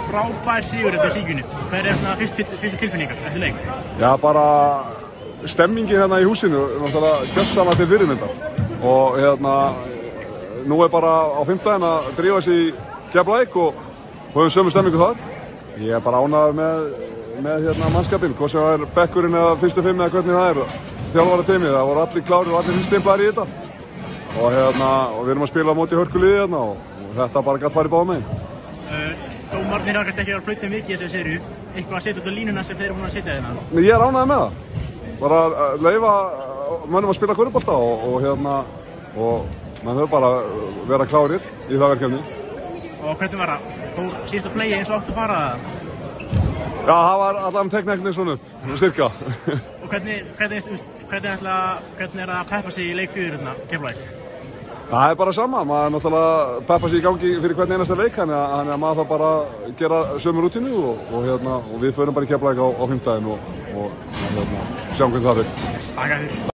frábær sigur þetta síkjunni. Hver svona fyrstu tilfinningar eftir leik? Já, bara stemmingin hérna í húsinu náttúrulega gjörsamlega til fyrirmyndar. Og nú bara á fimmtudaginn að drífa sig í Keflavík og höfum sömu stemmingu þar. Ég bara ánægður með mannskapinn, hvort sem það bekkurinn eða fyrstu fimm eða hvernig það þjálfara teymið. Það voru allir klárir og allir stimplaðir í þetta. Og við erum að spila á móti hörkuliði og þetta bara gætt farið báðum megin. Dómarnir hafa kannski ekki verið að flauta mikið í þessu seríu. Eitthvað að setja út á línuna sem þeir eru búin að setja hérna? Ég ánægður með það. Bara leyfa mönnum að spila körfubolta og maður þarf bara vera klárir í það verkefni. Og hvernig var það? Fór síðasta play eins og áttu að fara það? Já, það var allan teknikinn svona upp, cirka. Og hvernig er það að peppa sig í leik 4 hérna, Keflavík? Það bara sama, maður náttúrulega peppa sig í gangi fyrir hvern einasta leik, þannig að maður þarf bara að gera sömu rútínu og við förum bara í Keflavík á fimmtudaginn og sjáum hvernig það fyrir.